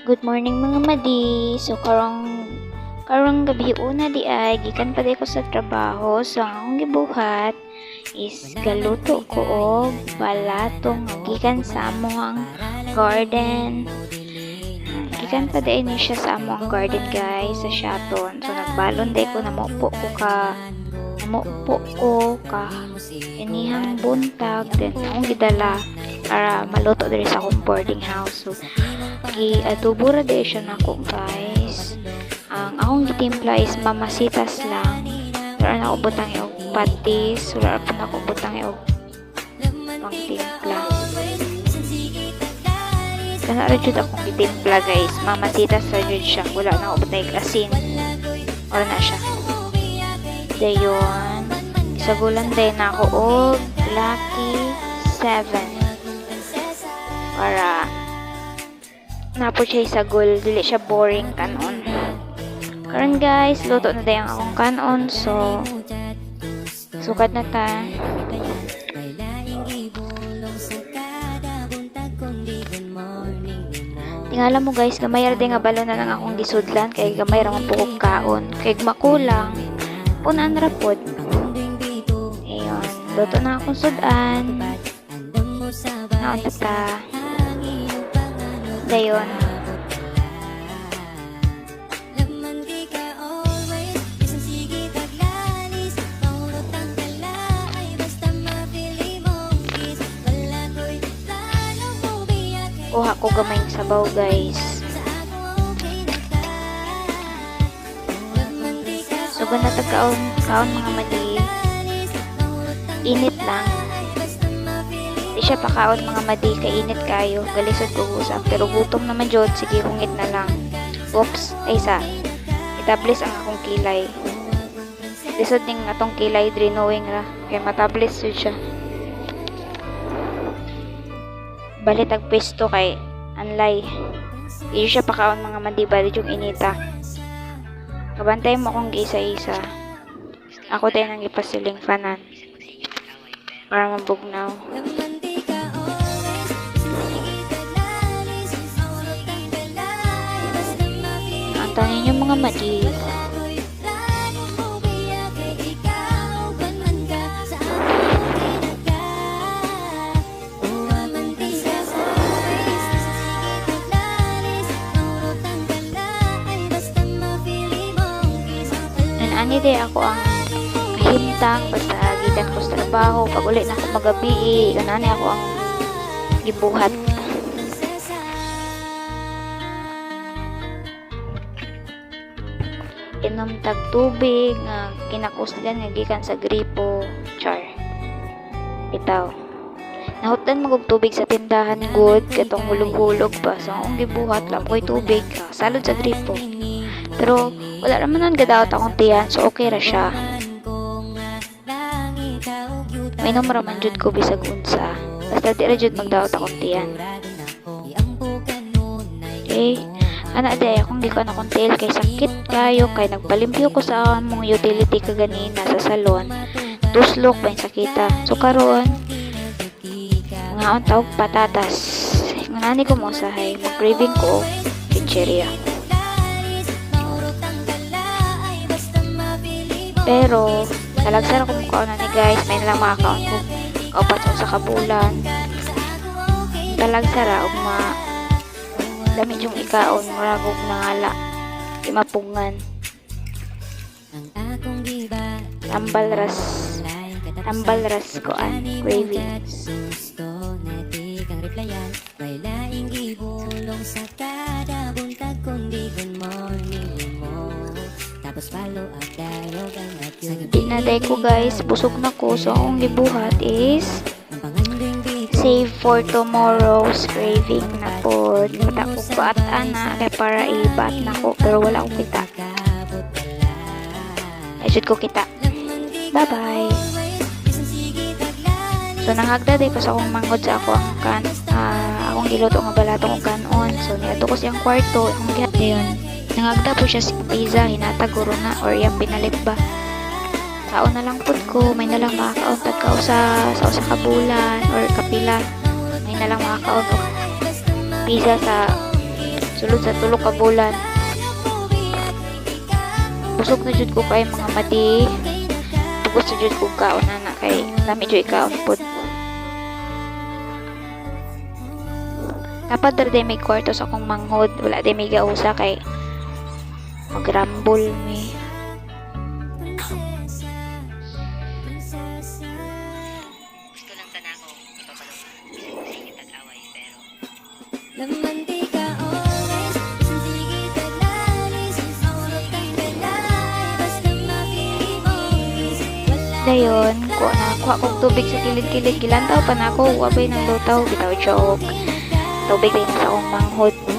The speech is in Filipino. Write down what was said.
Good morning mga madi. So karong gabi una di ay gikan pa di ko sa trabaho. So ang akong gibuhat is galuto ko og balatong gikan sa among garden. Gikan pa di ni siya sa among garden guys sa shaton. So nagbalon di ko namupo ko inihang buntag then akong gidala para maluto diri sa akong boarding house. So adobo ra di siya nako guys. Ang akong gitimpla is mamasitas lang. Wala na ako butang og patis, wala pa na ako butang og pangtimpla. Kana ra jud akong gitimpla guys, mamasitas ra jud siya. Wala na ako butang og asin. Wala na siya. Dayon, isagulan din ako og Lucky 7 para napo siya isagol, dili siya boring kanon. Karon guys, luto na dayang akong kanon, so sukat na ta. Tingala mo guys, gamay ra nga balon na lang akong gisudlan kay gamay ra man pukog kaon. Kay makulang, punan ra pod. Ayun, luto na akong sudan. Naon ta. Dayon. Kuha ko gamay ng sabaw guys. So gana kaon mga mali. Init lang. Di siya pakaon mga madi, kainit kayo, galisod ko usap, pero gutom naman jod, sige hungit na lang. Oops, ay sa, itablis ang akong kilay. Lisod ning atong kilay, drenowing ra, kaya matablis yun siya. Balit ag pesto kay anlay. Di siya pakaon mga madi, balit yung inita. Kabantay mo akong giisa-isa. Ako tayo nang ipasiling fanan. Para mabugnaw. Tanin yung mga madi. Ani di ako ang kahimtang basta gikan ko sa trabaho pag ulit na ako magabi kanani ako ang gibuhat. Inom tag tubig nga kinakusgan nga gikan sa gripo, char. Bitaw. Nahutdan magog tubig sa tindahan good katong hulog-hulog pa. So akong gibuhat lang ko'y tubig salud sa gripo. Pero wala naman nun gadaot akong tiyan, so okay ra siya. May raman jud ko bisag unsa. Basta di ra jud magdaot akong tiyan. Okay. Ana day akong gikuan akong tail kay sakit kayo kay nagpalimpyo ko sa among utility kaganina sa salon. Tuslok ba yung sakita. So karon ngaon tawag patatas. Nganani ko mo usahay, mag-craving ko pizzeria. Pero talagsara ko mukha na ni guys, may nalang makakaon ko kaupat sa kabulan. Talagsara og dami yung ikaon maragog nangala imapungan tambal ras ko an cravings. Dinaday ko guys, busog na ko, so akong gibuhat is save for tomorrow's craving na po. Mata ko baat ana kay para ibat na ko pero wala akong kita. I should ko kita. Bye bye. So nangagda day ko sa akong mangod sa ako ang akong giluto nga balatong og kanon. So niadto ko siyang kwarto, akong gihat dayon. Nangagda po siya sa pizza, hinataguro na or yung pinalit ba. Kaon na lang pud ko, may na lang makakaon tagkaw sa usa ka bulan or kapila. May na lang makakaon og pizza sa sulod sa tulo ka bulan. Busog na jud ko kay mga madi. Bugos na jud ko kaon na kay dami jud ikaon pud. Dapat dere may kwarto sa akong manghod, wala day may gausa kay magrambol mi. Gusto lang sana ako ipapalong. Kasi ko sige tag-away pero Naman di ka always, sige taglalis, maulog kang galay, basta mapiling mo, wala Dayon, kuha kong tubig sa kilid-kilid. Gilantaw pa na ako, wabay ng lutaw, bitaw joke. Tubig din sa akong manghod.